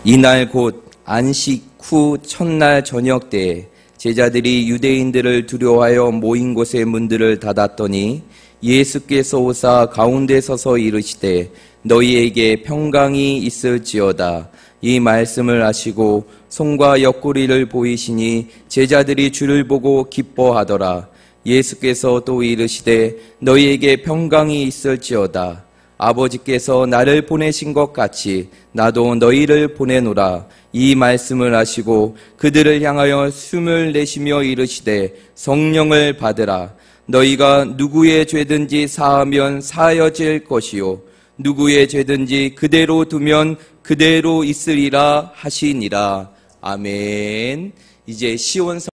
이날 곧 안식 후 첫날 저녁 때에 제자들이 유대인들을 두려워하여 모인 곳의 문들을 닫았더니 예수께서 오사 가운데 서서 이르시되 너희에게 평강이 있을지어다. 이 말씀을 하시고 손과 옆구리를 보이시니 제자들이 주를 보고 기뻐하더라. 예수께서 또 이르시되 너희에게 평강이 있을지어다. 아버지께서 나를 보내신 것 같이 나도 너희를 보내노라. 이 말씀을 하시고 그들을 향하여 숨을 내쉬며 이르시되 성령을 받으라. 너희가 누구의 죄든지 사하면 사하여질 것이요 누구의 죄든지 그대로 두면 그대로 있으리라 하시니라. 아멘. 이제 시온성.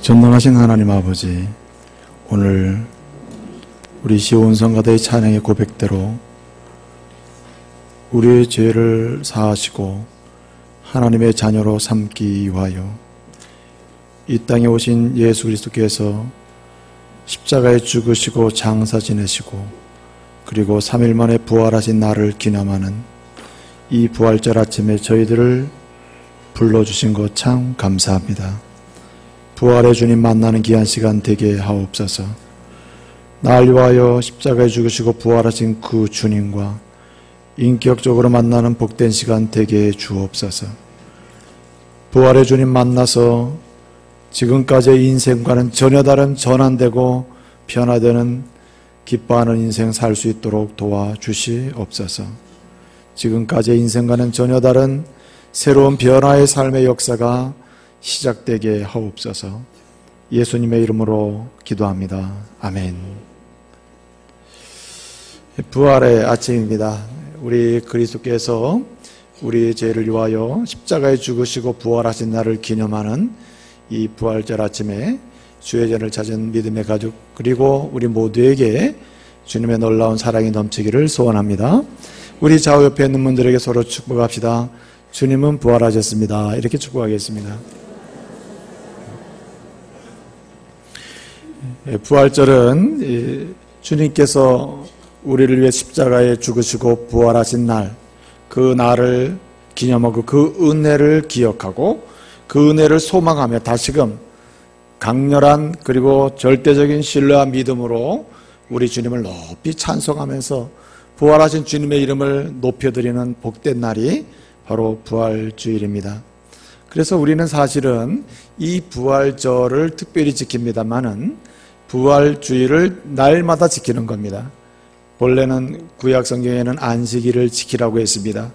전능하신 하나님 아버지, 오늘 우리 시온 성가대의 찬양의 고백대로 우리의 죄를 사하시고 하나님의 자녀로 삼기 위하여 이 땅에 오신 예수 그리스도께서 십자가에 죽으시고 장사 지내시고 그리고 3일 만에 부활하신 날을 기념하는 이 부활절 아침에 저희들을 불러주신 것 참 감사합니다. 부활의 주님 만나는 귀한 시간 되게 하옵소서. 날 위하여 십자가에 죽으시고 부활하신 그 주님과 인격적으로 만나는 복된 시간 되게 해 주옵소서. 부활의 주님 만나서 지금까지의 인생과는 전혀 다른 전환되고 변화되는 기뻐하는 인생 살 수 있도록 도와주시옵소서. 지금까지의 인생과는 전혀 다른 새로운 변화의 삶의 역사가 시작되게 하옵소서. 예수님의 이름으로 기도합니다. 아멘. 부활의 아침입니다. 우리 그리스도께서 우리 죄를 위하여 십자가에 죽으시고 부활하신 날을 기념하는 이 부활절 아침에 주의 전을 찾은 믿음의 가족 그리고 우리 모두에게 주님의 놀라운 사랑이 넘치기를 소원합니다. 우리 좌우 옆에 있는 분들에게 서로 축복합시다. 주님은 부활하셨습니다. 이렇게 축복하겠습니다. 부활절은 주님께서 우리를 위해 십자가에 죽으시고 부활하신 날, 그 날을 기념하고 그 은혜를 기억하고 그 은혜를 소망하며 다시금 강렬한 그리고 절대적인 신뢰와 믿음으로 우리 주님을 높이 찬송하면서 부활하신 주님의 이름을 높여드리는 복된 날이 바로 부활주일입니다. 그래서 우리는 사실은 이 부활절을 특별히 지킵니다마는 부활주일을 날마다 지키는 겁니다. 본래는 구약 성경에는 안식일을 지키라고 했습니다.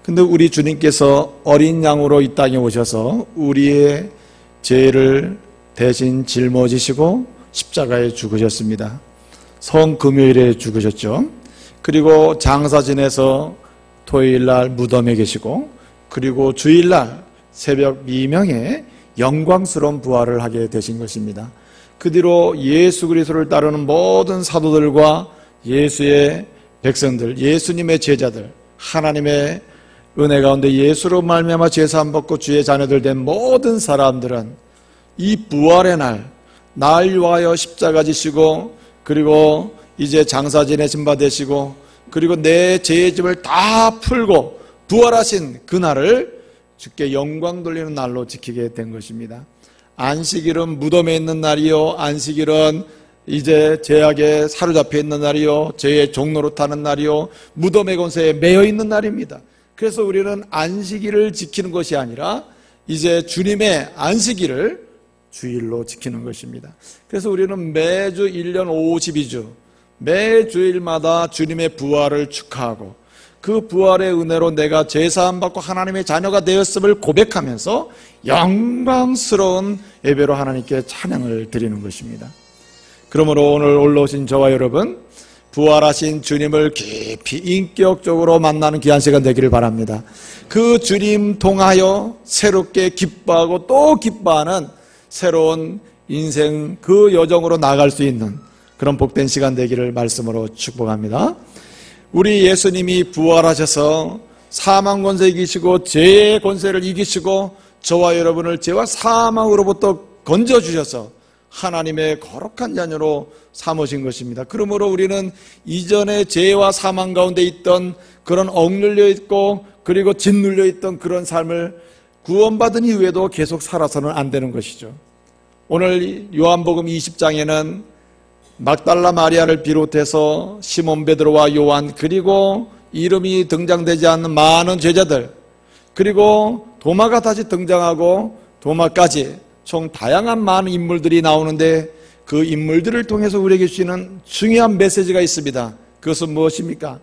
근데 우리 주님께서 어린 양으로 이 땅에 오셔서 우리의 죄를 대신 짊어지시고 십자가에 죽으셨습니다. 성금요일에 죽으셨죠. 그리고 장사 지내서 토요일날 무덤에 계시고 그리고 주일날 새벽 미명에 영광스러운 부활을 하게 되신 것입니다. 그 뒤로 예수 그리스도를 따르는 모든 사도들과 예수의 백성들, 예수님의 제자들, 하나님의 은혜 가운데 예수로 말미암아 죄사함 받고 주의 자녀들 된 모든 사람들은 이 부활의 날 위하여 십자가 지시고 그리고 이제 장사 지내신 바 되시고 그리고 내 죄의 짐을 다 풀고 부활하신 그 날을 주께 영광 돌리는 날로 지키게 된 것입니다. 안식일은 무덤에 있는 날이요, 안식일은 이제 죄악에 사로잡혀 있는 날이요, 죄의 종로로 타는 날이요, 무덤의 권세에 매여 있는 날입니다. 그래서 우리는 안식일을 지키는 것이 아니라 이제 주님의 안식일을 주일로 지키는 것입니다. 그래서 우리는 매주 1년 52주 매 주일마다 주님의 부활을 축하하고 그 부활의 은혜로 내가 죄사함 받고 하나님의 자녀가 되었음을 고백하면서 영광스러운 예배로 하나님께 찬양을 드리는 것입니다. 그러므로 오늘 올라오신 저와 여러분, 부활하신 주님을 깊이 인격적으로 만나는 귀한 시간 되기를 바랍니다. 그 주님 통하여 새롭게 기뻐하고 또 기뻐하는 새로운 인생 그 여정으로 나갈 수 있는 그런 복된 시간 되기를 말씀으로 축복합니다. 우리 예수님이 부활하셔서 사망 권세 이기시고 죄의 권세를 이기시고 저와 여러분을 죄와 사망으로부터 건져주셔서 하나님의 거룩한 자녀로 삼으신 것입니다. 그러므로 우리는 이전에 죄와 사망 가운데 있던 그런 억눌려 있고 그리고 짓눌려 있던 그런 삶을 구원받은 이후에도 계속 살아서는 안 되는 것이죠. 오늘 요한복음 20장에는 막달라 마리아를 비롯해서 시몬 베드로와 요한, 그리고 이름이 등장되지 않는 많은 제자들, 그리고 도마가 다시 등장하고 도마까지 총 다양한 많은 인물들이 나오는데, 그 인물들을 통해서 우리에게 주시는 중요한 메시지가 있습니다. 그것은 무엇입니까?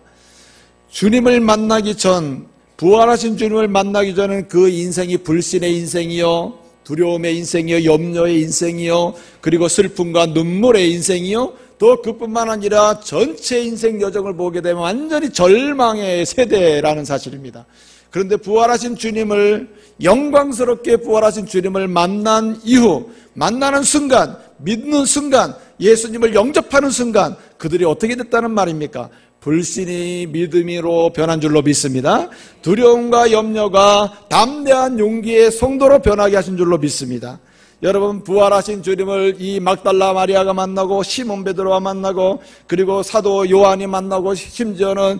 주님을 만나기 전, 부활하신 주님을 만나기 전에는 그 인생이 불신의 인생이요, 두려움의 인생이요, 염려의 인생이요, 그리고 슬픔과 눈물의 인생이요, 또 그뿐만 아니라 전체 인생 여정을 보게 되면 완전히 절망의 세대라는 사실입니다. 그런데 부활하신 주님을, 영광스럽게 부활하신 주님을 만난 이후, 만나는 순간, 믿는 순간, 예수님을 영접하는 순간 그들이 어떻게 됐다는 말입니까? 불신이 믿음으로 변한 줄로 믿습니다. 두려움과 염려가 담대한 용기의 성도로 변하게 하신 줄로 믿습니다. 여러분, 부활하신 주님을 이 막달라 마리아가 만나고 시몬 베드로가 만나고 그리고 사도 요한이 만나고 심지어는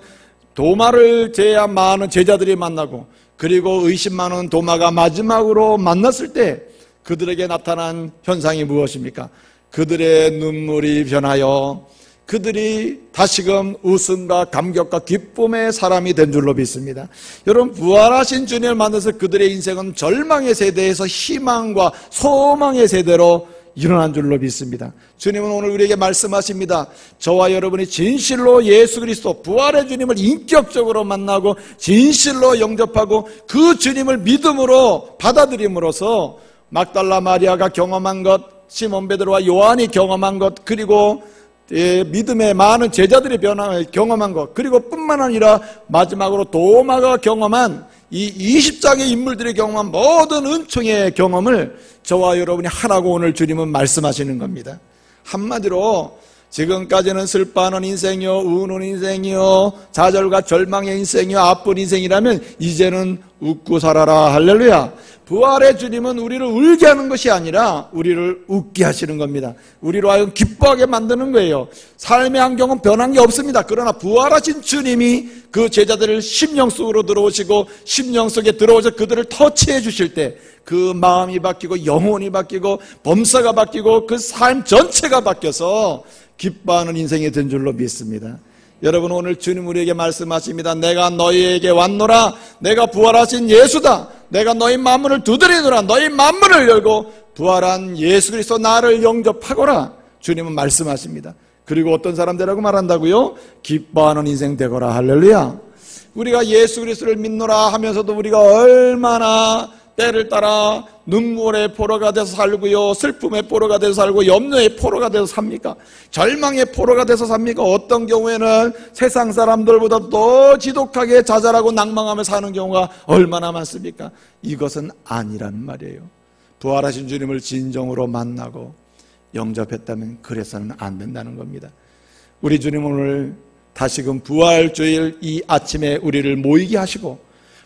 도마를 제외한 많은 제자들이 만나고 그리고 의심 많은 도마가 마지막으로 만났을 때 그들에게 나타난 현상이 무엇입니까? 그들의 눈물이 변하여 그들이 다시금 웃음과 감격과 기쁨의 사람이 된 줄로 믿습니다. 여러분, 부활하신 주님을 만나서 그들의 인생은 절망의 세대에서 희망과 소망의 세대로 일어난 줄로 믿습니다. 주님은 오늘 우리에게 말씀하십니다. 저와 여러분이 진실로 예수 그리스도 부활의 주님을 인격적으로 만나고 진실로 영접하고 그 주님을 믿음으로 받아들임으로써 막달라 마리아가 경험한 것, 시몬 베드로와 요한이 경험한 것, 그리고 믿음의 많은 제자들이 경험한 것, 그리고 뿐만 아니라 마지막으로 도마가 경험한 이 20장의 인물들이 경험한 모든 은총의 경험을 저와 여러분이 하라고 오늘 주님은 말씀하시는 겁니다. 한마디로 지금까지는 슬퍼하는 인생이요, 우는 인생이요, 좌절과 절망의 인생이요, 아픈 인생이라면 이제는 웃고 살아라. 할렐루야. 부활의 주님은 우리를 울게 하는 것이 아니라 우리를 웃게 하시는 겁니다. 우리로 하여금 기뻐하게 만드는 거예요. 삶의 환경은 변한 게 없습니다. 그러나 부활하신 주님이 그 제자들을 심령 속으로 들어오시고 심령 속에 들어오셔 그들을 터치해 주실 때 그 마음이 바뀌고 영혼이 바뀌고 범사가 바뀌고 그 삶 전체가 바뀌어서 기뻐하는 인생이 된 줄로 믿습니다. 여러분, 오늘 주님 우리에게 말씀하십니다. 내가 너희에게 왔노라. 내가 부활하신 예수다. 내가 너희 만문을 두드리노라. 너희 만문을 열고 부활한 예수 그리스도 나를 영접하거라. 주님은 말씀하십니다. 그리고 어떤 사람들이라고 말한다고요? 기뻐하는 인생 되거라. 할렐루야. 우리가 예수 그리스도를 믿노라 하면서도 우리가 얼마나 때를 따라 눈물의 포로가 돼서 살고요, 슬픔의 포로가 돼서 살고 염려의 포로가 돼서 삽니까? 절망의 포로가 돼서 삽니까? 어떤 경우에는 세상 사람들보다 더 지독하게 자잘하고 낭망하며 사는 경우가 얼마나 많습니까? 이것은 아니란 말이에요. 부활하신 주님을 진정으로 만나고 영접했다면 그래서는 안 된다는 겁니다. 우리 주님 오늘 다시금 부활주일 이 아침에 우리를 모이게 하시고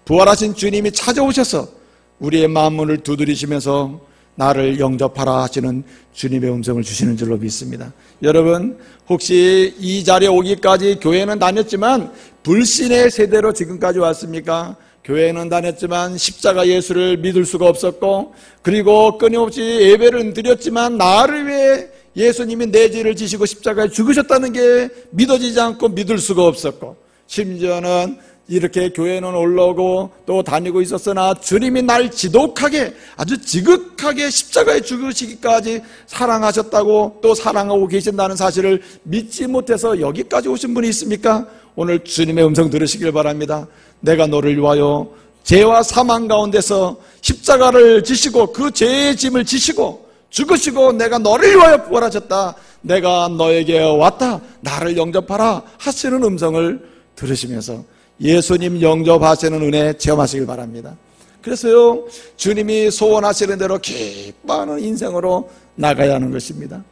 부활하신 주님이 찾아오셔서 우리의 만문을 두드리시면서 나를 영접하라 하시는 주님의 음성을 주시는 줄로 믿습니다. 여러분, 혹시 이 자리에 오기까지 교회는 다녔지만 불신의 세대로 지금까지 왔습니까? 교회는 다녔지만 십자가 예수를 믿을 수가 없었고, 그리고 끊임없이 예배를 드렸지만 나를 위해 예수님이 내 죄를 지시고 십자가에 죽으셨다는 게 믿어지지 않고 믿을 수가 없었고, 심지어는 이렇게 교회는 올라오고 또 다니고 있었으나 주님이 날 지독하게 아주 지극하게 십자가에 죽으시기까지 사랑하셨다고 또 사랑하고 계신다는 사실을 믿지 못해서 여기까지 오신 분이 있습니까? 오늘 주님의 음성 들으시길 바랍니다. 내가 너를 위하여 죄와 사망 가운데서 십자가를 지시고 그 죄의 짐을 지시고 죽으시고 내가 너를 위하여 부활하셨다. 내가 너에게 왔다. 나를 영접하라 하시는 음성을 들으시면서 예수님 영접하시는 은혜 체험하시길 바랍니다. 그래서요, 주님이 소원하시는 대로 기뻐하는 인생으로 나가야 하는 것입니다.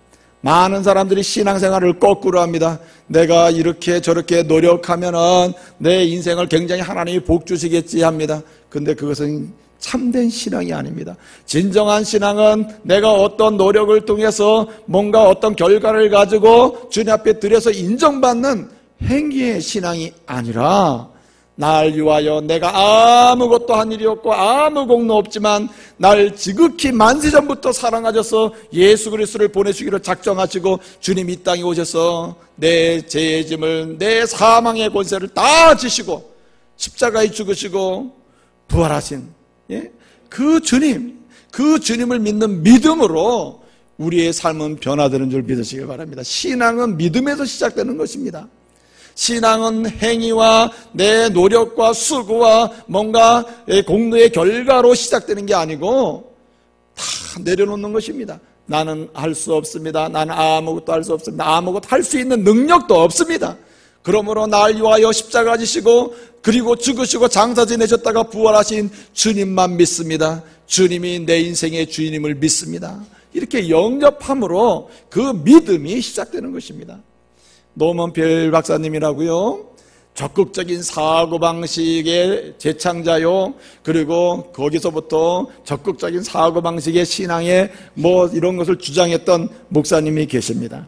많은 사람들이 신앙생활을 거꾸로 합니다. 내가 이렇게 저렇게 노력하면은 내 인생을 굉장히 하나님이 복 주시겠지 합니다. 근데 그것은 참된 신앙이 아닙니다. 진정한 신앙은 내가 어떤 노력을 통해서 뭔가 어떤 결과를 가지고 주님 앞에 들여서 인정받는 행위의 신앙이 아니라 날 위하여 내가 아무것도 한 일이 없고 아무 공로 없지만 날 지극히 만세전부터 사랑하셔서 예수 그리스도를 보내주기로 작정하시고 주님이 이 땅에 오셔서 내 죄의 짐을, 내 사망의 권세를 다 지시고 십자가에 죽으시고 부활하신 그 주님, 그 주님을 믿는 믿음으로 우리의 삶은 변화되는 줄 믿으시기 바랍니다. 신앙은 믿음에서 시작되는 것입니다. 신앙은 행위와 내 노력과 수고와 뭔가 공로의 결과로 시작되는 게 아니고 다 내려놓는 것입니다. 나는 할 수 없습니다. 나는 아무것도 할 수 없습니다. 아무것도 할 수 있는 능력도 없습니다. 그러므로 날 위하여 십자가 지시고 그리고 죽으시고 장사 지내셨다가 부활하신 주님만 믿습니다. 주님이 내 인생의 주인임을 믿습니다. 이렇게 영접함으로 그 믿음이 시작되는 것입니다. 노먼필 박사님이라고요, 적극적인 사고방식의 제창자요, 그리고 거기서부터 적극적인 사고방식의 신앙에 이런 것을 주장했던 목사님이 계십니다.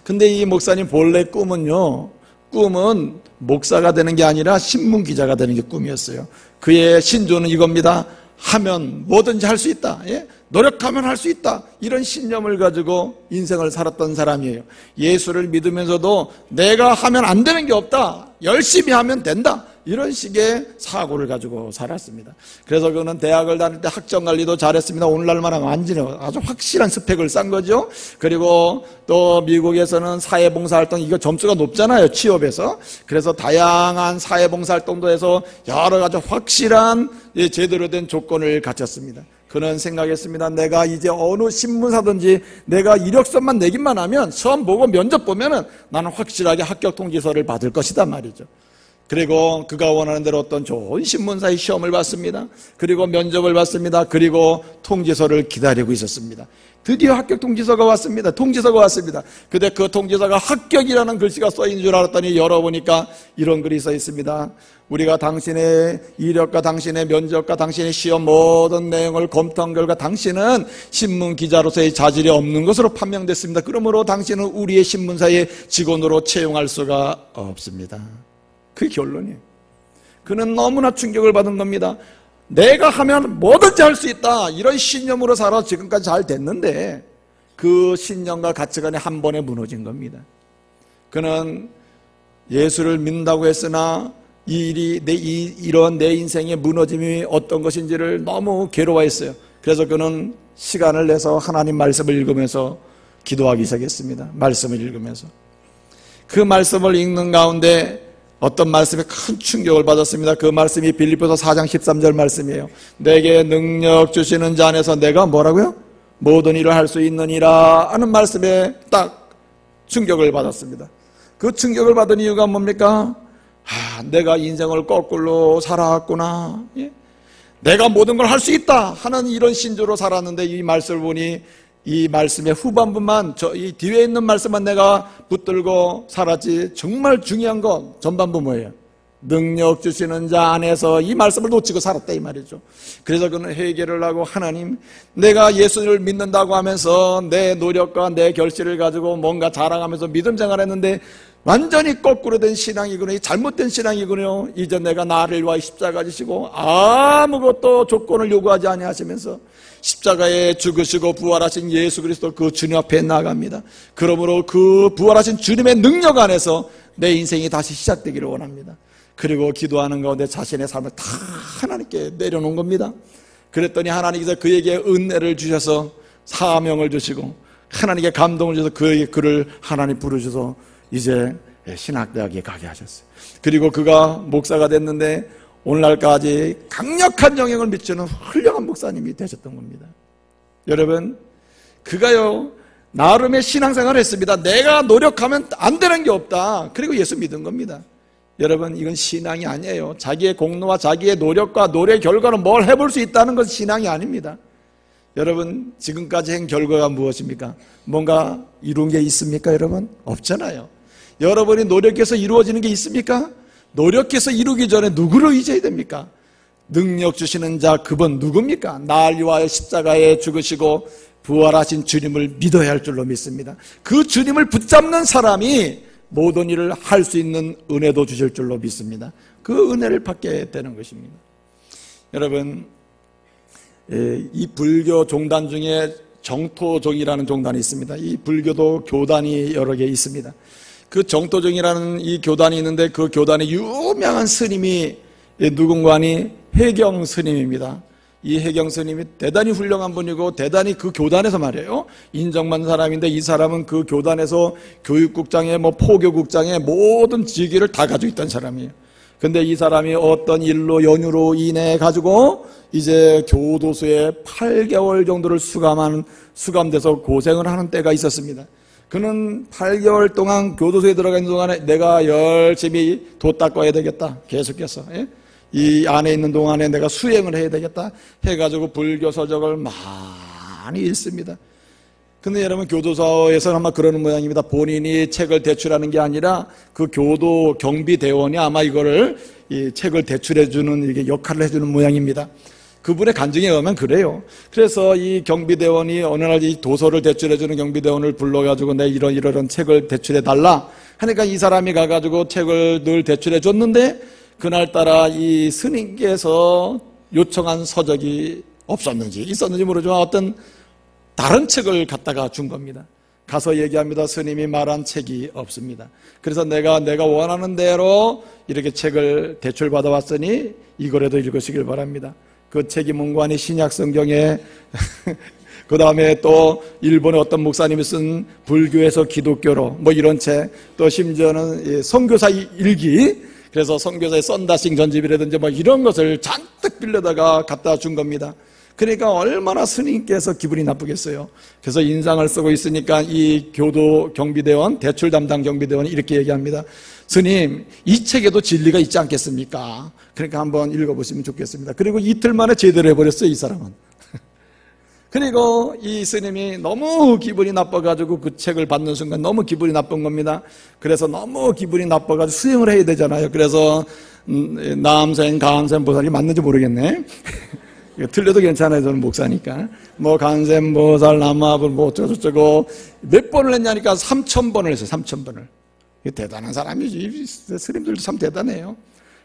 근데 이 목사님 본래 꿈은 목사가 되는 게 아니라 신문기자가 되는 게 꿈이었어요. 그의 신조는 이겁니다. 하면 뭐든지 할 수 있다. 노력하면 할 수 있다. 이런 신념을 가지고 인생을 살았던 사람이에요. 예수를 믿으면서도 내가 하면 안 되는 게 없다. 열심히 하면 된다. 이런 식의 사고를 가지고 살았습니다. 그래서 그는 대학을 다닐 때 학점관리도 잘했습니다. 오늘날만 하면 완전히 아주 확실한 스펙을 싼 거죠. 그리고 또 미국에서는 사회봉사활동, 이거 점수가 높잖아요, 취업에서. 그래서 다양한 사회봉사활동도 해서 여러 가지 확실한 제대로 된 조건을 갖췄습니다. 그는 생각했습니다. 내가 이제 어느 신문사든지 내가 이력서만 내기만 하면 시험 보고 면접 보면은 나는 확실하게 합격 통지서를 받을 것이다 말이죠. 그리고 그가 원하는 대로 어떤 좋은 신문사의 시험을 봤습니다. 그리고 면접을 봤습니다. 그리고 통지서를 기다리고 있었습니다. 드디어 합격 통지서가 왔습니다. 통지서가 왔습니다. 근데 그 통지서가 합격이라는 글씨가 써있는 줄 알았더니 열어보니까 이런 글이 써 있습니다. 우리가 당신의 이력과 당신의 면접과 당신의 시험 모든 내용을 검토한 결과 당신은 신문기자로서의 자질이 없는 것으로 판명됐습니다. 그러므로 당신은 우리의 신문사의 직원으로 채용할 수가 없습니다. 그 결론이에요. 그는 너무나 충격을 받은 겁니다. 내가 하면 뭐든지 할 수 있다, 이런 신념으로 살아 지금까지 잘 됐는데 그 신념과 가치관이 한 번에 무너진 겁니다. 그는 예수를 믿는다고 했으나 이 일이 이런 내 인생의 무너짐이 어떤 것인지를 너무 괴로워했어요. 그래서 그는 시간을 내서 하나님 말씀을 읽으면서 기도하기 시작했습니다. 말씀을 읽으면서 그 말씀을 읽는 가운데 어떤 말씀에 큰 충격을 받았습니다. 그 말씀이 빌립보서 4장 13절 말씀이에요. 내게 능력 주시는 자 안에서 내가 뭐라고요? 모든 일을 할 수 있느니라 하는 말씀에 딱 충격을 받았습니다. 그 충격을 받은 이유가 뭡니까? 내가 인생을 거꾸로 살아왔구나. 내가 모든 걸 할 수 있다 하는 이런 신조로 살았는데 이 말씀을 보니 이 말씀의 후반부만, 이 뒤에 있는 말씀만 내가 붙들고 살았지, 정말 중요한 건 전반부 뭐예요? 능력 주시는 자 안에서 이 말씀을 놓치고 살았다 이 말이죠. 그래서 그는 회개를 하고, 하나님, 내가 예수를 믿는다고 하면서 내 노력과 내 결실을 가지고 뭔가 자랑하면서 믿음 생활했는데 완전히 거꾸로 된 신앙이군요. 잘못된 신앙이군요. 이제 내가 나를 위하여 십자가 지시고 아무것도 조건을 요구하지 아니하시면서 십자가에 죽으시고 부활하신 예수 그리스도 그 주님 앞에 나갑니다. 그러므로 그 부활하신 주님의 능력 안에서 내 인생이 다시 시작되기를 원합니다. 그리고 기도하는 가운데 자신의 삶을 다 하나님께 내려놓은 겁니다. 그랬더니 하나님께서 그에게 은혜를 주셔서 사명을 주시고 하나님께 감동을 주셔서 그를 하나님 부르셔서 이제 신학대학에 가게 하셨어요. 그리고 그가 목사가 됐는데 오늘날까지 강력한 영향을 미치는 훌륭한 목사님이 되셨던 겁니다. 여러분, 그가요 나름의 신앙생활을 했습니다. 내가 노력하면 안 되는 게 없다. 그리고 예수 믿은 겁니다. 여러분, 이건 신앙이 아니에요. 자기의 공로와 자기의 노력과 노력의 결과로 뭘 해볼 수 있다는 것은 신앙이 아닙니다. 여러분, 지금까지 한 결과가 무엇입니까? 뭔가 이룬 게 있습니까? 여러분? 없잖아요. 여러분이 노력해서 이루어지는 게 있습니까? 노력해서 이루기 전에 누구를 의지해야 됩니까? 능력 주시는 자, 그분 누굽니까? 날 위하여 십자가에 죽으시고 부활하신 주님을 믿어야 할 줄로 믿습니다. 그 주님을 붙잡는 사람이 모든 일을 할 수 있는 은혜도 주실 줄로 믿습니다. 그 은혜를 받게 되는 것입니다. 여러분, 이 불교 종단 중에 정토종이라는 종단이 있습니다. 이 불교도 교단이 여러 개 있습니다. 그 정토종이라는 이 교단이 있는데 그 교단의 유명한 스님이 누군가니 해경 스님입니다. 이 해경 스님이 대단히 훌륭한 분이고 대단히 그 교단에서 말이에요, 인정받는 사람인데, 이 사람은 그 교단에서 교육국장에 포교국장에 모든 직위를 다 가지고 있던 사람이에요. 근데 이 사람이 어떤 일로 연유로 인해 가지고 이제 교도소에 8개월 정도를 수감돼서 고생을 하는 때가 있었습니다. 그는 8개월 동안 교도소에 들어가 있는 동안에 내가 열심히 도 닦아야 되겠다, 계속해서 이 안에 있는 동안에 내가 수행을 해야 되겠다 해가지고 불교 서적을 많이 읽습니다. 근데 여러분, 교도소에서는 아마 그러는 모양입니다. 본인이 책을 대출하는 게 아니라 그 교도 경비대원이 아마 이거를, 이 책을 대출해주는, 이게 역할을 해주는 모양입니다. 그분의 간증에 의하면 그래요. 그래서 이 경비대원이 어느 날 이 도서를 대출해주는 경비대원을 불러가지고 내 이런 책을 대출해달라 하니까 이 사람이 가가지고 책을 늘 대출해줬는데, 그날따라 이 스님께서 요청한 서적이 없었는지 있었는지 모르지만 어떤 다른 책을 갖다가 준 겁니다. 가서 얘기합니다. 스님이 말한 책이 없습니다. 그래서 내가 원하는 대로 이렇게 책을 대출받아 왔으니 이거라도 읽으시길 바랍니다. 그 책이 문관이 신약성경에 그 다음에 또 일본의 어떤 목사님이 쓴 불교에서 기독교로 이런 책, 또 심지어는 선교사 일기, 그래서 선교사의 썬다싱 전집이라든지 이런 것을 잔뜩 빌려다가 갖다 준 겁니다. 그러니까 얼마나 스님께서 기분이 나쁘겠어요. 그래서 인상을 쓰고 있으니까 이 교도 경비대원, 대출 담당 경비대원이 이렇게 얘기합니다. 스님, 이 책에도 진리가 있지 않겠습니까? 그러니까 한번 읽어보시면 좋겠습니다. 그리고 이틀 만에 제대로 해버렸어요, 이 사람은. 그리고 이 스님이 너무 기분이 나빠가지고 그 책을 받는 순간 너무 기분이 나쁜 겁니다. 그래서 너무 기분이 나빠가지고 수행을 해야 되잖아요. 그래서 남생, 간생 보살이 맞는지 모르겠네. 틀려도 괜찮아요. 저는 목사니까. 간센보살, 남아불, 어쩌고저쩌고 몇 번을 했냐니까 3,000번을 했어요. 3,000번을. 대단한 사람이지. 스님들도 참 대단해요.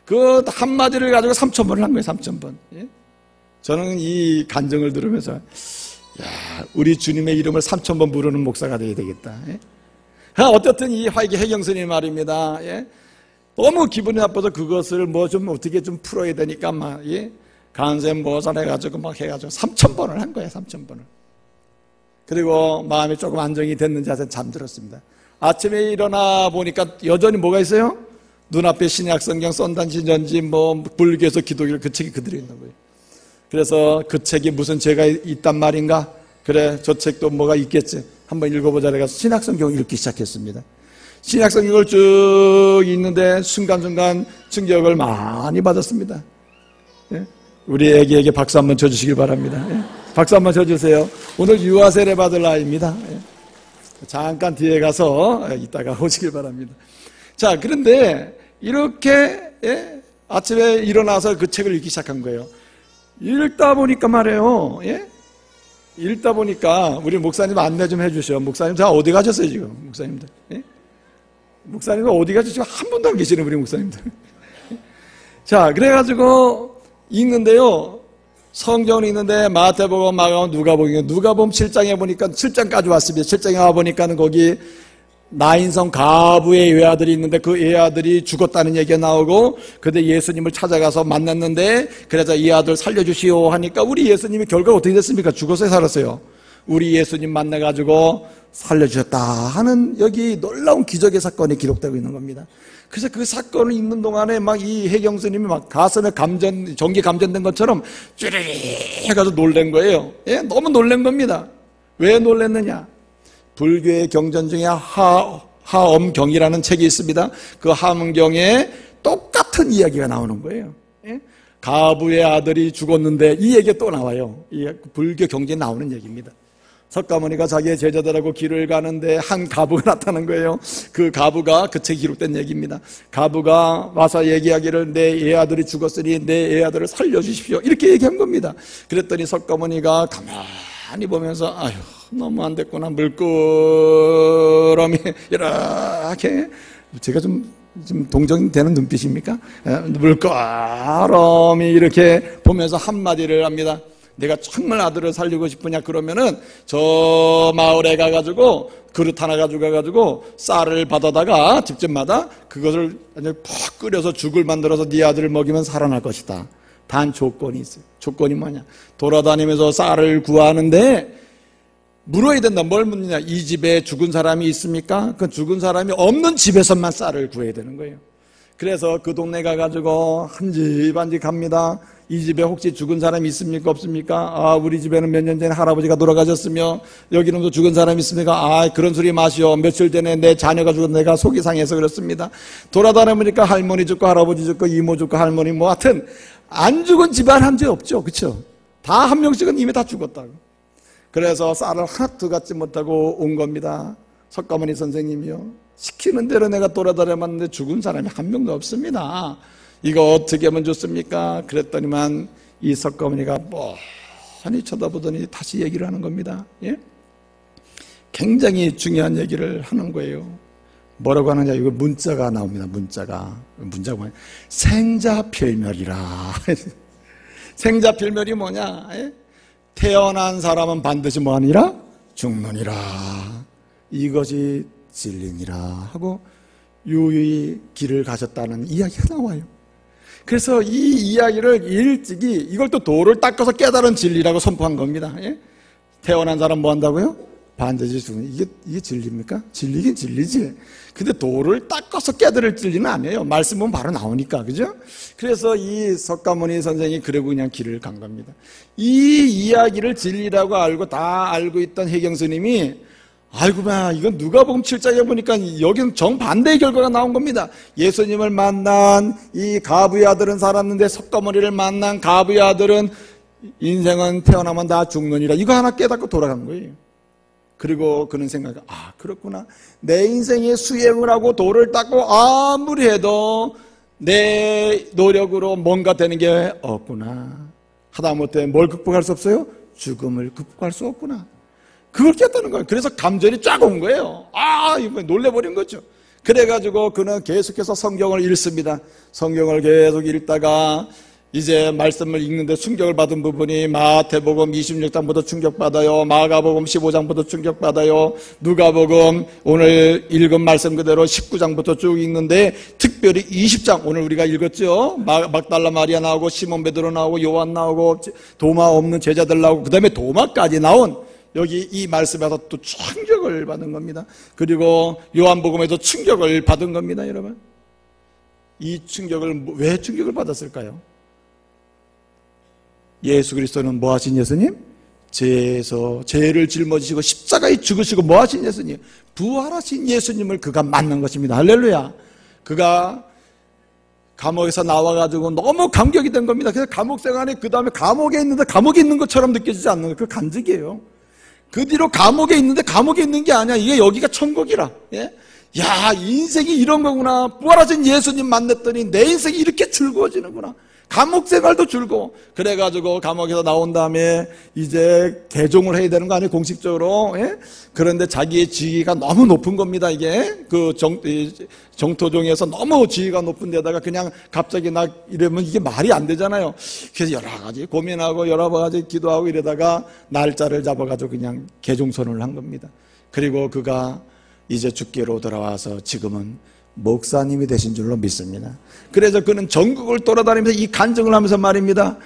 그 한마디를 가지고 3,000번을 한 거예요. 3,000번. 예? 저는 이 간증을 들으면서, 야, 우리 주님의 이름을 3,000번 부르는 목사가 되어야 되겠다. 예? 어쨌든 이 해경 스님 말입니다. 예? 너무 기분이 나빠서 그것을 어떻게 좀 풀어야 되니까 예? 간센보살 해가지고 해가지고 3,000번을 한 거예요. 3,000번을. 그리고 마음이 조금 안정이 됐는지 하여튼 잠들었습니다. 아침에 일어나 보니까 여전히 뭐가 있어요? 눈앞에 신약성경, 썬단신전지, 불교에서 기독교, 그 책이 그대로 있는 거예요. 그래서 그 책이 무슨 죄가 있단 말인가? 그래, 저 책도 뭐가 있겠지. 한번 읽어보자 해서 신약성경을 읽기 시작했습니다. 신약성경을 쭉 읽는데 순간순간 충격을 많이 받았습니다. 예? 우리 애기에게 박수 한번 쳐주시길 바랍니다. 예? 박수 한번 쳐주세요. 오늘 유아 세례 받을 날입니다. 예? 잠깐 뒤에 가서 이따가 오시길 바랍니다. 자, 그런데 이렇게 아침에 일어나서 그 책을 읽기 시작한 거예요. 읽다 보니까 말이에요. 예? 읽다 보니까 우리 목사님 안내 좀 해주셔. 목사님 다 어디 가셨어요 지금? 목사님들. 예? 목사님들 어디 가셨어요? 한 분도 안 계시는 우리 목사님들. 자, 그래가지고 읽는데요. 성경은 있는데 마태복음, 마가복음, 누가복음, 누가복음 7장에 보니까 7장까지 왔습니다. 7장에 와보니까는 거기 나인성 가부의 외아들이 있는데 그 외아들이 죽었다는 얘기가 나오고, 그때 예수님을 찾아가서 만났는데 그래서 이 아들 살려주시오 하니까 우리 예수님이 결과가 어떻게 됐습니까? 죽었어요, 살았어요? 우리 예수님 만나가지고 살려주셨다 하는 여기 놀라운 기적의 사건이 기록되고 있는 겁니다. 그래서 그 사건을 읽는 동안에 이 해경 스님이 가슴에 전기 감전된 것처럼 쭈르리 해가지고 놀란 거예요. 예? 너무 놀란 겁니다. 왜 놀랐느냐? 불교의 경전 중에 하엄경이라는 책이 있습니다. 그 하엄경에 똑같은 이야기가 나오는 거예요. 예? 가부의 아들이 죽었는데 이 얘기가 또 나와요. 이 불교 경전에 나오는 얘기입니다. 석가모니가 자기의 제자들하고 길을 가는데 한 가부가 나타난 거예요. 그 가부가 그 책에 기록된 얘기입니다. 가부가 와서 얘기하기를 내 애아들이 죽었으니 내 애아들을 살려주십시오. 이렇게 얘기한 겁니다. 그랬더니 석가모니가 가만히 보면서 아휴 너무 안 됐구나. 물끄러미 이렇게 제가 좀 좀 동정되는 눈빛입니까? 물끄러미 이렇게 보면서 한마디를 합니다. 내가 정말 아들을 살리고 싶으냐 그러면은 저 마을에 가가지고 그릇 하나 가지고 쌀을 받아다가 집집마다 그것을 푹 끓여서 죽을 만들어서 네 아들을 먹이면 살아날 것이다. 단 조건이 있어요. 조건이 뭐냐? 돌아다니면서 쌀을 구하는데 물어야 된다. 뭘 묻느냐? 이 집에 죽은 사람이 있습니까? 그 죽은 사람이 없는 집에서만 쌀을 구해야 되는 거예요. 그래서 그 동네 가가지고 한 집 한 집 갑니다. 이 집에 혹시 죽은 사람이 있습니까? 없습니까? 아, 우리 집에는 몇 년 전에 할아버지가 돌아가셨으며 여기는 또 죽은 사람이 있습니까? 아, 그런 소리 마시오. 며칠 전에 내 자녀가 죽어서 내가 속이 상해서 그렇습니다. 돌아다니니까 할머니 죽고 할아버지 죽고 이모 죽고 할머니 뭐 하여튼 안 죽은 집안 한 집 없죠. 그렇죠? 다 한 명씩은 이미 다 죽었다고. 그래서 쌀을 하나도 갖지 못하고 온 겁니다. 석가모니 선생님이요. 시키는 대로 내가 돌아다녀봤는데 죽은 사람이 한 명도 없습니다. 이거 어떻게 하면 좋습니까? 그랬더니만 이 석가모니가 뻔히 쳐다보더니 다시 얘기를 하는 겁니다. 예? 굉장히 중요한 얘기를 하는 거예요. 뭐라고 하느냐? 이거 문자가 나옵니다. 문자가 뭐냐? 생자필멸이라. 생자필멸이 뭐냐? 예? 태어난 사람은 반드시 뭐하니라? 죽느니라. 이것이 진리니라 하고 유유히 길을 가셨다는 이야기가 나와요. 그래서 이 이야기를 일찍이 이걸 또 도를 닦아서 깨달은 진리라고 선포한 겁니다. 예? 태어난 사람 뭐 한다고요? 반드시 죽는. 이게 진리입니까? 진리긴 진리지. 근데 도를 닦아서 깨달을 진리는 아니에요. 말씀은 바로 나오니까. 그죠? 그래서 이 석가모니 선생이 그러고 그냥 길을 간 겁니다. 이 이야기를 진리라고 알고 다 알고 있던 혜경 스님이 아이고 마 이건 누가복음 7장에 보니까 여기는 정반대의 결과가 나온 겁니다. 예수님을 만난 이 가부의 아들은 살았는데 석가모니를 만난 가부의 아들은 인생은 태어나면 다 죽느니라. 이거 하나 깨닫고 돌아간 거예요. 그리고 그는 생각해, 아 그렇구나. 내 인생에 수행을 하고 도를 닦고 아무리 해도 내 노력으로 뭔가 되는 게 없구나. 하다못해 뭘 극복할 수 없어요? 죽음을 극복할 수 없구나. 그걸 깼다는 거예요. 그래서 감전이 쫙 온 거예요. 아, 이거 놀래버린 거죠. 그래가지고 그는 계속해서 성경을 읽습니다. 성경을 계속 읽다가 이제 말씀을 읽는데 충격을 받은 부분이 마태복음 26장부터 충격받아요. 마가복음 15장부터 충격받아요. 누가복음 오늘 읽은 말씀 그대로 19장부터 쭉 읽는데 특별히 20장 오늘 우리가 읽었죠. 막달라 마리아 나오고 시몬 베드로 나오고 요한 나오고 도마 없는 제자들 나오고 그 다음에 도마까지 나온 여기 이 말씀에서 또 충격을 받은 겁니다. 그리고 요한복음에도 충격을 받은 겁니다. 여러분 이 충격을 왜 충격을 받았을까요? 예수 그리스도는 뭐 하신 예수님? 죄에서 죄를 짊어지시고 십자가에 죽으시고 뭐 하신 예수님? 부활하신 예수님을 그가 만난 것입니다. 할렐루야. 그가 감옥에서 나와가지고 너무 감격이 된 겁니다. 그래서 감옥 생활에 그 다음에 감옥에 있는데 감옥에 있는 것처럼 느껴지지 않는 그 간증이에요. 그 뒤로 감옥에 있는데 감옥에 있는 게 아니야. 이게 여기가 천국이라. 예? 야, 인생이 이런 거구나. 부활하신 예수님 만났더니 내 인생이 이렇게 즐거워지는구나. 감옥 생활도 즐거워. 그래가지고 감옥에서 나온 다음에 이제 개종을 해야 되는 거 아니에요? 공식적으로. 예? 그런데 자기의 지위가 너무 높은 겁니다. 이게 그 정토종에서 너무 지위가 높은 데다가 그냥 갑자기 나 이러면 이게 말이 안 되잖아요. 그래서 여러 가지 고민하고 여러 가지 기도하고 이러다가 날짜를 잡아가지고 그냥 개종선언을 한 겁니다. 그리고 그가 이제 죽기로 돌아와서 지금은 목사님이 되신 줄로 믿습니다. 그래서 그는 전국을 돌아다니면서 이 간증을 하면서 말입니다.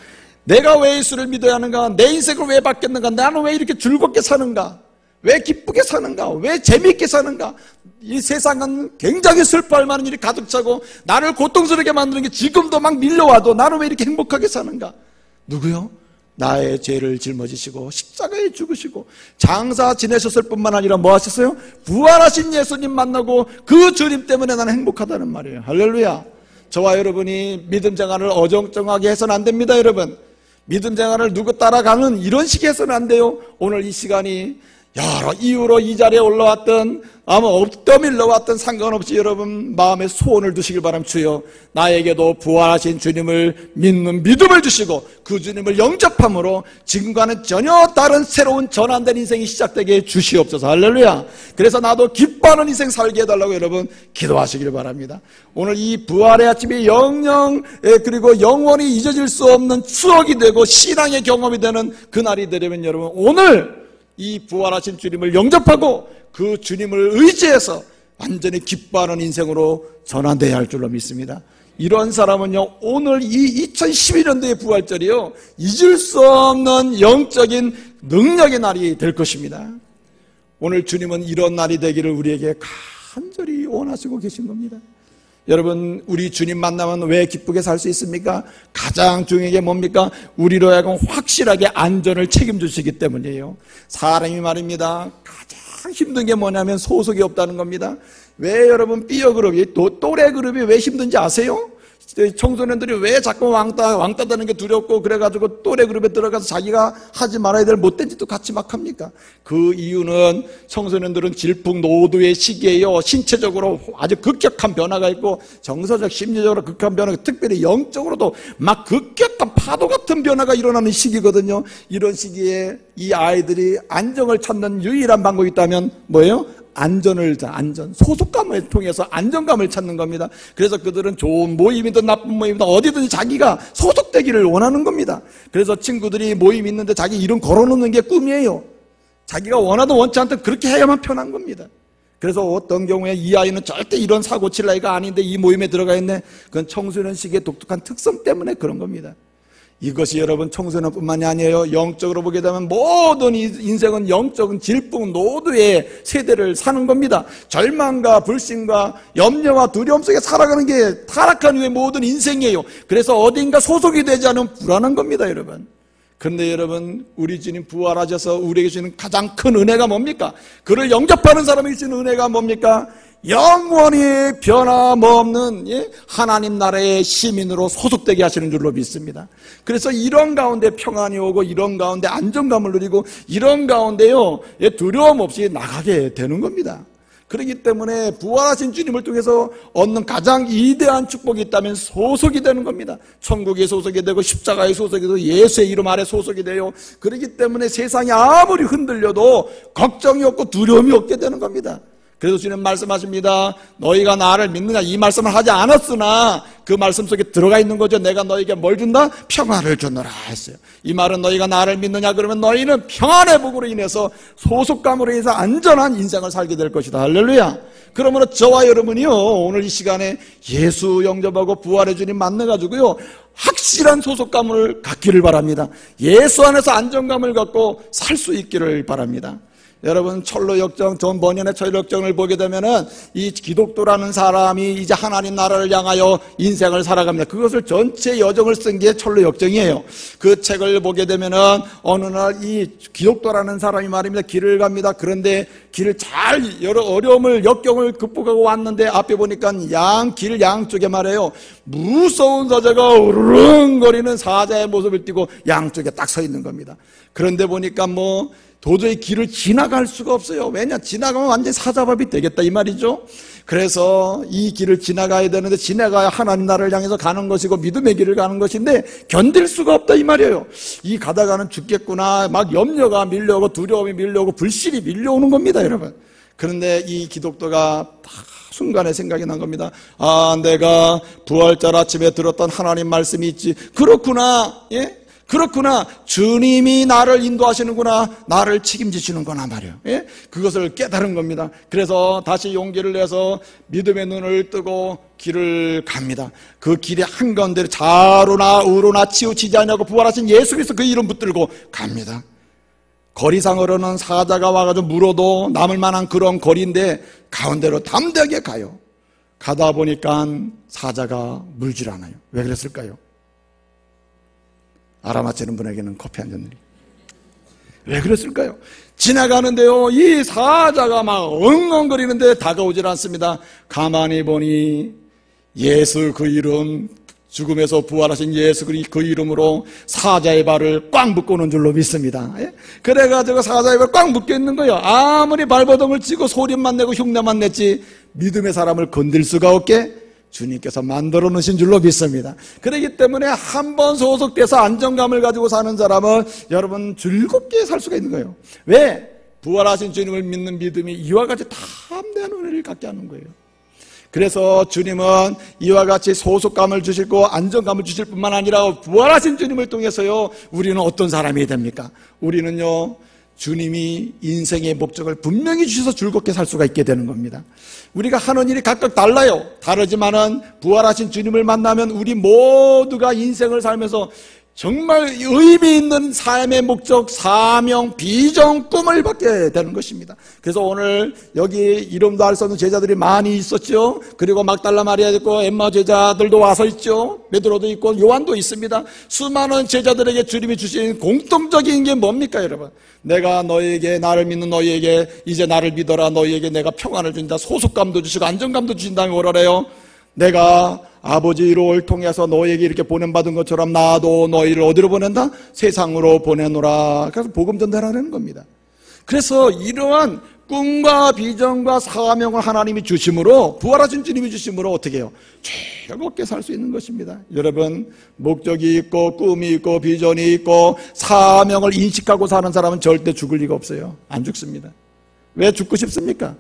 내가 왜 예수를 믿어야 하는가? 내 인생을 왜 바뀌었는가? 나는 왜 이렇게 즐겁게 사는가? 왜 기쁘게 사는가? 왜 재미있게 사는가? 이 세상은 굉장히 슬퍼할 만한 일이 가득 차고 나를 고통스럽게 만드는 게 지금도 막 밀려와도 나는 왜 이렇게 행복하게 사는가? 누구요? 나의 죄를 짊어지시고 십자가에 죽으시고 장사 지내셨을 뿐만 아니라 뭐 하셨어요? 부활하신 예수님 만나고 그 주님 때문에 나는 행복하다는 말이에요. 할렐루야. 저와 여러분이 믿음 생활을 어정쩡하게 해서는 안 됩니다. 여러분 믿음 생활을 누구 따라가는 이런 식으로 해서는 안 돼요. 오늘 이 시간이 여러 이유로 이 자리에 올라왔던 아마 떠밀러 왔던 상관없이 여러분 마음에 소원을 두시길 바랍니다. 주여, 나에게도 부활하신 주님을 믿는 믿음을 주시고 그 주님을 영접함으로 지금과는 전혀 다른 새로운 전환된 인생이 시작되게 해 주시옵소서. 할렐루야. 그래서 나도 기뻐하는 인생 살게 해달라고 여러분 기도하시길 바랍니다. 오늘 이 부활의 아침이 영영 그리고 영원히 잊어질 수 없는 추억이 되고 신앙의 경험이 되는 그날이 되려면 여러분 오늘 이 부활하신 주님을 영접하고 그 주님을 의지해서 완전히 기뻐하는 인생으로 전환되어야 할 줄로 믿습니다. 이러한 사람은요, 오늘 이 2012년도의 부활절이요, 잊을 수 없는 영적인 능력의 날이 될 것입니다. 오늘 주님은 이런 날이 되기를 우리에게 간절히 원하시고 계신 겁니다. 여러분, 우리 주님 만나면 왜 기쁘게 살 수 있습니까? 가장 중요한 게 뭡니까? 우리로 하여금 확실하게 안전을 책임주시기 때문이에요. 사람이 말입니다, 가장 힘든 게 뭐냐면 소속이 없다는 겁니다. 왜 여러분 삐어 그룹이 또래 그룹이 왜 힘든지 아세요? 청소년들이 왜 자꾸 왕따 되는 게 두렵고 그래가지고 또래 그룹에 들어가서 자기가 하지 말아야 될 못된 짓도 같이 막 합니까? 그 이유는 청소년들은 질풍노도의 시기에요. 신체적으로 아주 급격한 변화가 있고 정서적 심리적으로 급격한 변화가, 특별히 영적으로도 막 급격한 파도 같은 변화가 일어나는 시기거든요. 이런 시기에 이 아이들이 안정을 찾는 유일한 방법이 있다면 뭐예요? 안전, 소속감을 통해서 안정감을 찾는 겁니다. 그래서 그들은 좋은 모임이든 나쁜 모임이든 어디든지 자기가 소속되기를 원하는 겁니다. 그래서 친구들이 모임 있는데 자기 이름 걸어놓는 게 꿈이에요. 자기가 원하든 원치 않든 그렇게 해야만 편한 겁니다. 그래서 어떤 경우에 이 아이는 절대 이런 사고 칠 아이가 아닌데 이 모임에 들어가 있네. 그건 청소년 시기의 독특한 특성 때문에 그런 겁니다. 이것이 여러분 청소년뿐만이 아니에요. 영적으로 보게 되면 모든 인생은 영적인 질풍 노도의 세대를 사는 겁니다. 절망과 불신과 염려와 두려움 속에 살아가는 게 타락한 후의 모든 인생이에요. 그래서 어딘가 소속이 되지 않으면 불안한 겁니다, 여러분. 그런데 여러분, 우리 주님 부활하셔서 우리에게 주시는 가장 큰 은혜가 뭡니까? 그를 영접하는 사람에게 주시는 은혜가 뭡니까? 영원히 변함없는 하나님 나라의 시민으로 소속되게 하시는 줄로 믿습니다. 그래서 이런 가운데 평안이 오고 이런 가운데 안정감을 누리고 이런 가운데요 두려움 없이 나가게 되는 겁니다. 그렇기 때문에 부활하신 주님을 통해서 얻는 가장 이대한 축복이 있다면 소속이 되는 겁니다. 천국에 소속이 되고 십자가에 소속이 되고 예수의 이름 아래 소속이 돼요. 그렇기 때문에 세상이 아무리 흔들려도 걱정이 없고 두려움이 없게 되는 겁니다. 그래서 주님 말씀하십니다. 너희가 나를 믿느냐, 이 말씀을 하지 않았으나 그 말씀 속에 들어가 있는 거죠. 내가 너희에게 뭘 준다? 평안을 주노라 했어요. 이 말은 너희가 나를 믿느냐 그러면 너희는 평안의 복으로 인해서 소속감으로 인해서 안전한 인생을 살게 될 것이다. 할렐루야. 그러므로 저와 여러분이요 오늘 이 시간에 예수 영접하고 부활의 주님 만나가지고요 확실한 소속감을 갖기를 바랍니다. 예수 안에서 안정감을 갖고 살 수 있기를 바랍니다. 여러분 철로역정, 존 버년의 철로역정을 보게 되면은 이 기독도라는 사람이 이제 하나님 나라를 향하여 인생을 살아갑니다. 그것을 전체 여정을 쓴 게 철로역정이에요. 그 책을 보게 되면은 어느 날 이 기독도라는 사람이 말입니다. 길을 갑니다. 그런데 길을 잘 여러 어려움을 역경을 극복하고 왔는데 앞에 보니까 길 양쪽에 말해요 무서운 사자가 우르릉거리는 사자의 모습을 띠고 양쪽에 딱 서 있는 겁니다. 그런데 보니까 도저히 길을 지나갈 수가 없어요. 왜냐? 지나가면 완전히 사자밥이 되겠다 이 말이죠. 그래서 이 길을 지나가야 되는데 지나가야 하나님 나라를 향해서 가는 것이고 믿음의 길을 가는 것인데 견딜 수가 없다 이 말이에요. 이 가다가는 죽겠구나 막 염려가 밀려오고 두려움이 밀려오고 불신이 밀려오는 겁니다, 여러분. 그런데 이 기독도가 순간에 생각이 난 겁니다. 아, 내가 부활절 아침에 들었던 하나님 말씀이 있지. 그렇구나. 예? 그렇구나. 주님이 나를 인도하시는구나. 나를 책임지시는구나 말이에요. 예? 그것을 깨달은 겁니다. 그래서 다시 용기를 내서 믿음의 눈을 뜨고 길을 갑니다. 그 길의 한가운데 좌로나 우로나 치우치지 않냐고 부활하신 예수 그리스도 그 이름 붙들고 갑니다. 거리상으로는 사자가 와가지고 물어도 남을 만한 그런 거리인데 가운데로 담대하게 가요. 가다 보니까 사자가 물질 않아요. 왜 그랬을까요? 알아맞히는 분에게는 커피 한 잔 드리. 왜 그랬을까요? 지나가는데요 이 사자가 막 엉엉거리는데 다가오질 않습니다. 가만히 보니 예수 그 이름 죽음에서 부활하신 예수 그리스도 그 이름으로 사자의 발을 꽉 묶고 오는 줄로 믿습니다. 그래가지고 사자의 발 꽉 묶여 있는 거예요. 아무리 발버둥을 치고 소리만 내고 흉내만 냈지 믿음의 사람을 건들 수가 없게 주님께서 만들어 놓으신 줄로 믿습니다. 그렇기 때문에 한번 소속돼서 안정감을 가지고 사는 사람은 여러분 즐겁게 살 수가 있는 거예요. 왜? 부활하신 주님을 믿는 믿음이 이와 같이 담대한 은혜를 갖게 하는 거예요. 그래서 주님은 이와 같이 소속감을 주시고 안정감을 주실 뿐만 아니라 부활하신 주님을 통해서요, 우리는 어떤 사람이 됩니까? 우리는요, 주님이 인생의 목적을 분명히 주셔서 즐겁게 살 수가 있게 되는 겁니다. 우리가 하는 일이 각각 달라요. 다르지만은 부활하신 주님을 만나면 우리 모두가 인생을 살면서 정말 의미 있는 삶의 목적, 사명, 비전, 꿈을 받게 되는 것입니다. 그래서 오늘 여기 이름도 알 수 없는 제자들이 많이 있었죠. 그리고 막달라 마리아도 있고 엠마 제자들도 와서 있죠. 베드로도 있고 요한도 있습니다. 수많은 제자들에게 주님이 주신 공통적인 게 뭡니까, 여러분? 내가 너희에게, 나를 믿는 너희에게 이제 나를 믿어라, 너희에게 내가 평안을 준다, 소속감도 주시고 안정감도 주신 다음에 뭐라래요? 내가 아버지를 통해서 너희에게 이렇게 보낸받은 것처럼 나도 너희를 어디로 보낸다? 세상으로 보내노라. 그래서 복음 전달하는 겁니다. 그래서 이러한 꿈과 비전과 사명을 하나님이 주심으로, 부활하신 주님이 주심으로 어떻게 해요? 즐겁게 살 수 있는 것입니다. 여러분, 목적이 있고 꿈이 있고 비전이 있고 사명을 인식하고 사는 사람은 절대 죽을 리가 없어요. 안 죽습니다. 왜 죽고 싶습니까?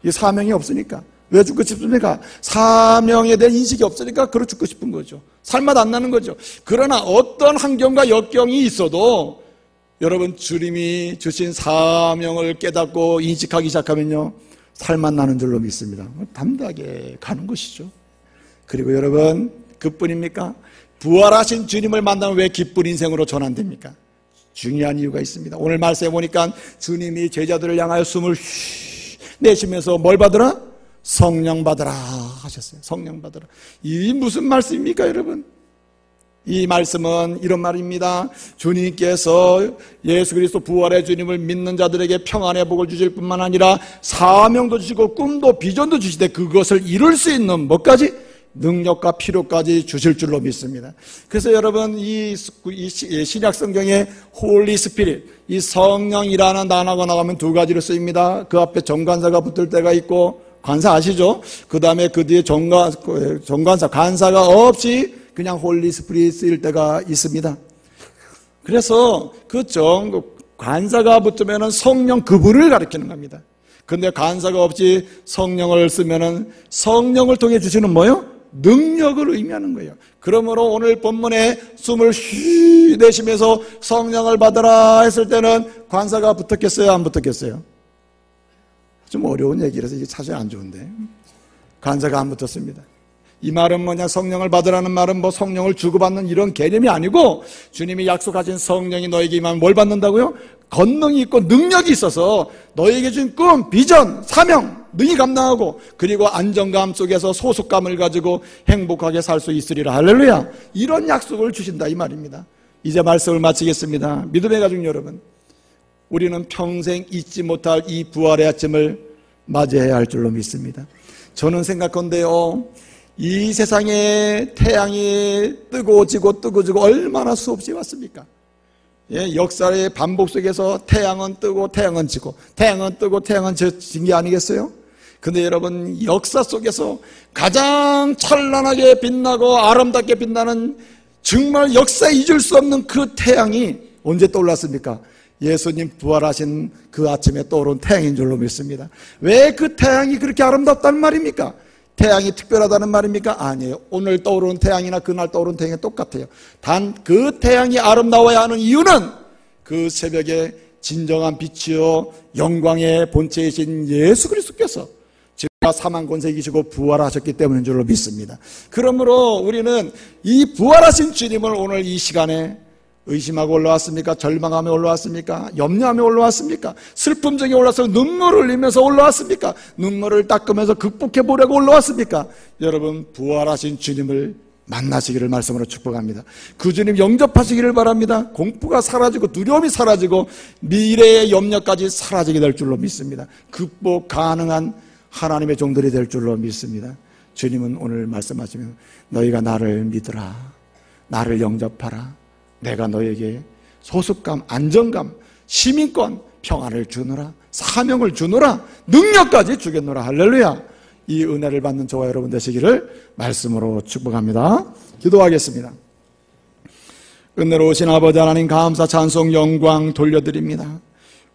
이 사명이 없으니까. 왜 죽고 싶습니까? 사명에 대한 인식이 없으니까 그러 죽고 싶은 거죠. 살맛 안 나는 거죠. 그러나 어떤 환경과 역경이 있어도 여러분, 주님이 주신 사명을 깨닫고 인식하기 시작하면요, 살맛 나는 줄로 믿습니다. 담대하게 가는 것이죠. 그리고 여러분, 그뿐입니까? 부활하신 주님을 만나면 왜 기쁜 인생으로 전환됩니까? 중요한 이유가 있습니다. 오늘 말씀해 보니까 주님이 제자들을 향하여 숨을 내쉬면서 뭘 받으라? 성령 받으라 하셨어요. 성령 받으라. 이 무슨 말씀입니까, 여러분? 이 말씀은 이런 말입니다. 주님께서 예수 그리스도 부활의 주님을 믿는 자들에게 평안의 복을 주실 뿐만 아니라 사명도 주시고 꿈도 비전도 주시되 그것을 이룰 수 있는 뭐까지? 능력과 필요까지 주실 줄로 믿습니다. 그래서 여러분, 이 신약 성경에 홀리 스피릿, 이 성령이라는 단어가 나가면 두 가지로 쓰입니다. 그 앞에 정관사가 붙을 때가 있고, 관사 아시죠? 그 다음에 그 뒤에 정관사, 간사가 없이 그냥 홀리 스피릿 쓰일 때가 있습니다. 그래서 그 관사가 붙으면은 성령 그분을 가리키는 겁니다. 근데 간사가 없이 성령을 쓰면은 성령을 통해 주시는 뭐요? 능력을 의미하는 거예요. 그러므로 오늘 본문에 숨을 쉬 내쉬면서 성령을 받으라 했을 때는 관사가 붙었겠어요? 안 붙었겠어요? 좀 어려운 얘기라서 이게 사실 안 좋은데, 관사가 안 붙었습니다. 이 말은 뭐냐? 성령을 받으라는 말은 뭐 성령을 주고받는 이런 개념이 아니고, 주님이 약속하신 성령이 너에게 임하면 뭘 받는다고요? 권능이 있고 능력이 있어서 너에게 준 꿈, 비전, 사명 능히 감당하고, 그리고 안정감 속에서 소속감을 가지고 행복하게 살 수 있으리라. 할렐루야. 이런 약속을 주신다 이 말입니다. 이제 말씀을 마치겠습니다. 믿음의 가족 여러분, 우리는 평생 잊지 못할 이 부활의 아침을 맞이해야 할 줄로 믿습니다. 저는 생각한데요, 이 세상에 태양이 뜨고 지고 뜨고 지고 얼마나 수없이 왔습니까? 예, 역사의 반복 속에서 태양은 뜨고 태양은 지고 태양은 뜨고 태양은 진 게 아니겠어요? 근데 여러분, 역사 속에서 가장 찬란하게 빛나고 아름답게 빛나는 정말 역사에 잊을 수 없는 그 태양이 언제 떠올랐습니까? 예수님 부활하신 그 아침에 떠오른 태양인 줄로 믿습니다. 왜 그 태양이 그렇게 아름답다는 말입니까? 태양이 특별하다는 말입니까? 아니에요. 오늘 떠오르는 태양이나 그날 떠오르는 태양이 똑같아요. 단 그 태양이 아름다워야 하는 이유는 그 새벽에 진정한 빛이요 영광의 본체이신 예수 그리스도께서 죄와 사망 권세 이기시고 부활하셨기 때문인 줄로 믿습니다. 그러므로 우리는 이 부활하신 주님을 오늘 이 시간에 의심하고 올라왔습니까? 절망하며 올라왔습니까? 염려하며 올라왔습니까? 슬픔 중에 올라서 눈물을 흘리면서 올라왔습니까? 눈물을 닦으면서 극복해 보려고 올라왔습니까? 여러분, 부활하신 주님을 만나시기를 말씀으로 축복합니다. 그 주님 영접하시기를 바랍니다. 공포가 사라지고 두려움이 사라지고 미래의 염려까지 사라지게 될 줄로 믿습니다. 극복 가능한 하나님의 종들이 될 줄로 믿습니다. 주님은 오늘 말씀하시면 너희가 나를 믿으라, 나를 영접하라, 내가 너에게 소속감, 안정감, 시민권, 평안을 주노라, 사명을 주노라, 능력까지 주겠노라. 할렐루야. 이 은혜를 받는 저와 여러분 되시기를 말씀으로 축복합니다. 기도하겠습니다. 은혜로우신 아버지 하나님, 감사 찬송 영광 돌려드립니다.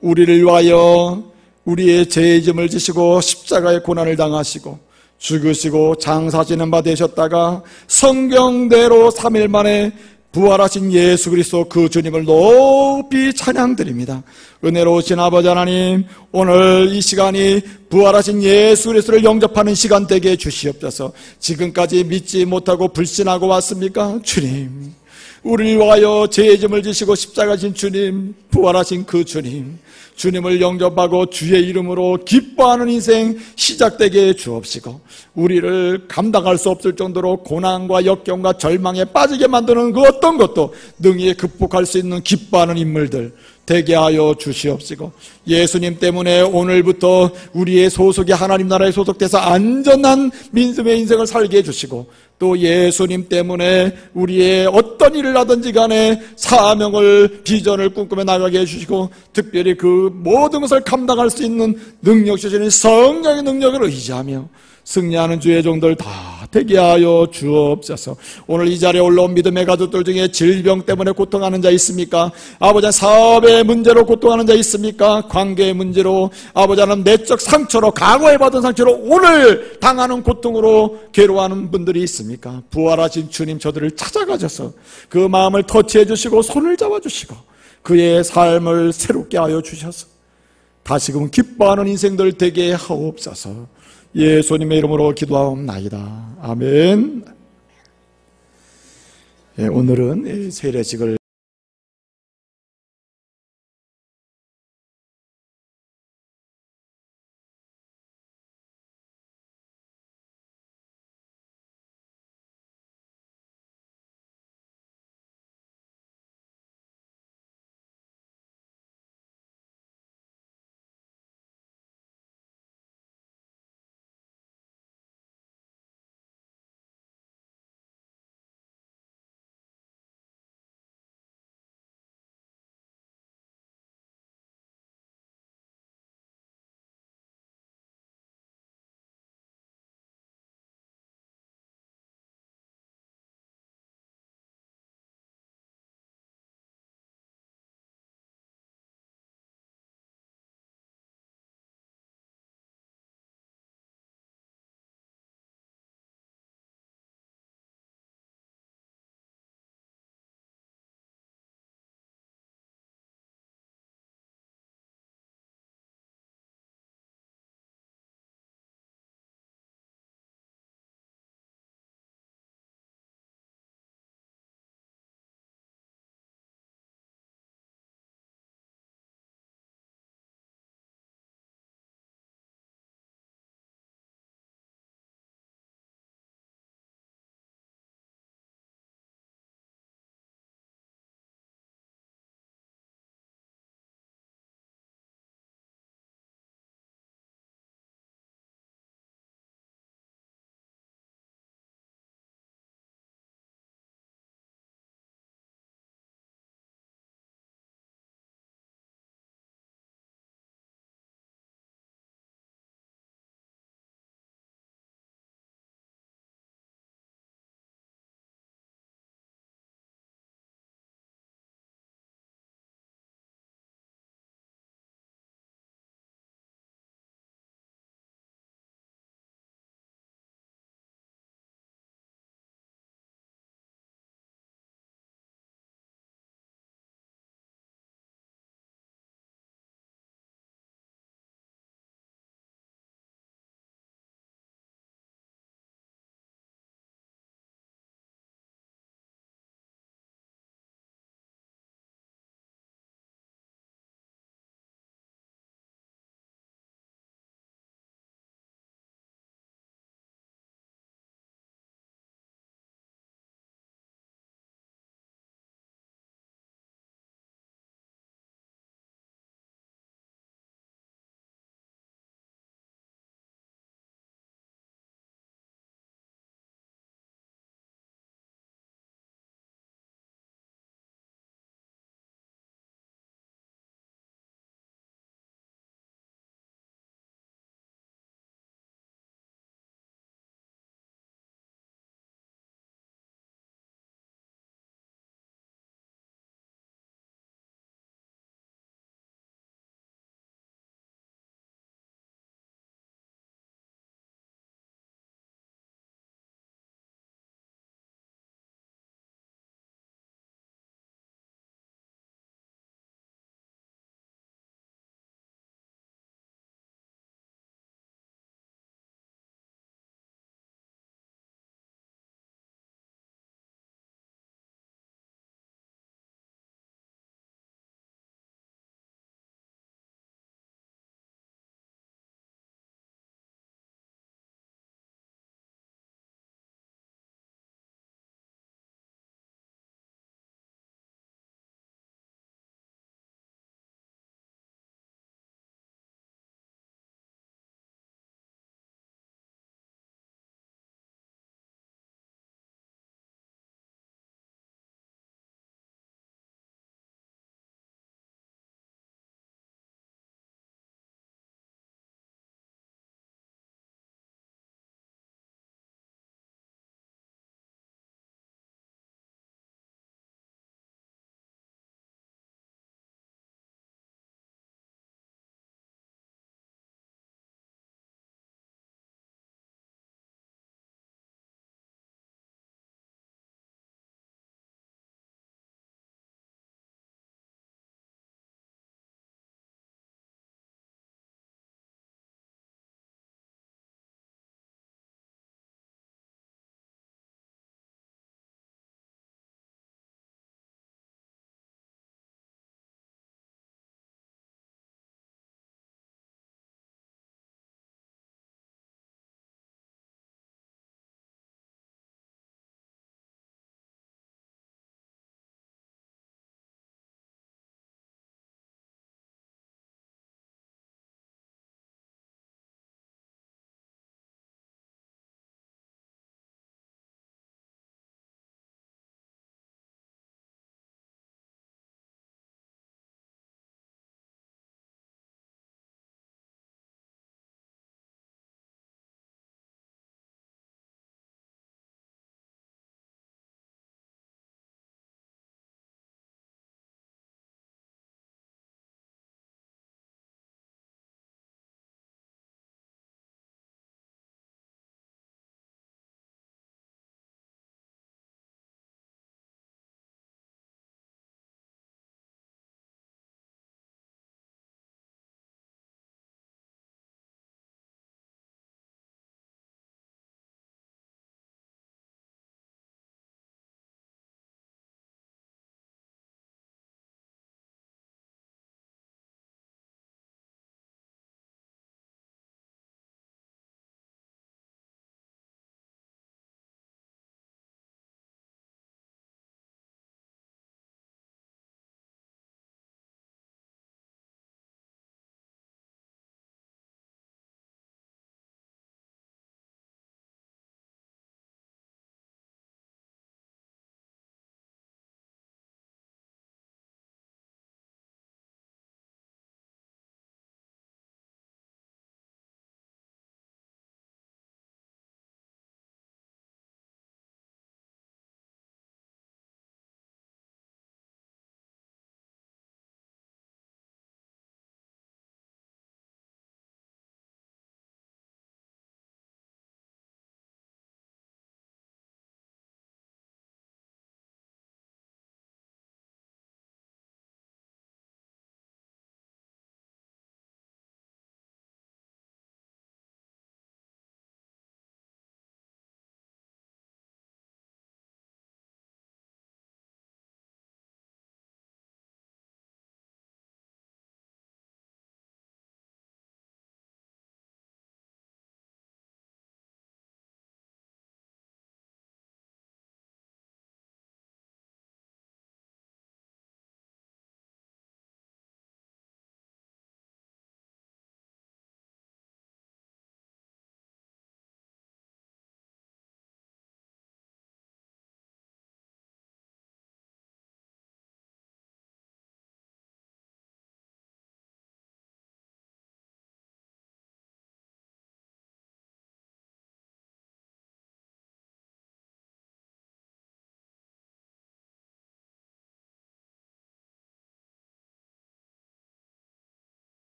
우리를 위하여 우리의 죄의 짐을 지시고 십자가의 고난을 당하시고 죽으시고 장사지는 바 되셨다가 성경대로 3일 만에 부활하신 예수 그리스도 그 주님을 높이 찬양드립니다. 은혜로우신 아버지 하나님, 오늘 이 시간이 부활하신 예수 그리스도를 영접하는 시간 되게 주시옵소서. 지금까지 믿지 못하고 불신하고 왔습니까? 주님, 우리를 위하여 죄의 짐을 지시고 십자가신 주님, 부활하신 그 주님, 주님을 영접하고 주의 이름으로 기뻐하는 인생 시작되게 해 주옵시고, 우리를 감당할 수 없을 정도로 고난과 역경과 절망에 빠지게 만드는 그 어떤 것도 능히 극복할 수 있는 기뻐하는 인물들 되게 하여 주시옵시고, 예수님 때문에 오늘부터 우리의 소속이 하나님 나라에 소속돼서 안전한 민수의 인생을 살게 해주시고, 또 예수님 때문에 우리의 어떤 일을 하든지 간에 사명을, 비전을 꿈꾸며 나가게 해주시고, 특별히 그 모든 것을 감당할 수 있는 능력 주시는 성령의 능력을 의지하며 승리하는 주의 종들 다 되게 하여 주옵소서. 오늘 이 자리에 올라온 믿음의 가족들 중에 질병 때문에 고통하는 자 있습니까? 아버지, 사업의 문제로 고통하는 자 있습니까? 관계의 문제로, 아버지는 내적 상처로, 과거에 받은 상처로 오늘 당하는 고통으로 괴로워하는 분들이 있습니까? 부활하신 주님, 저들을 찾아가셔서 그 마음을 터치해 주시고 손을 잡아 주시고 그의 삶을 새롭게 하여 주셔서 다시금 기뻐하는 인생들 되게 하옵소서. 예수님의 이름으로 기도하옵나이다. 아멘. 오늘은 세례식을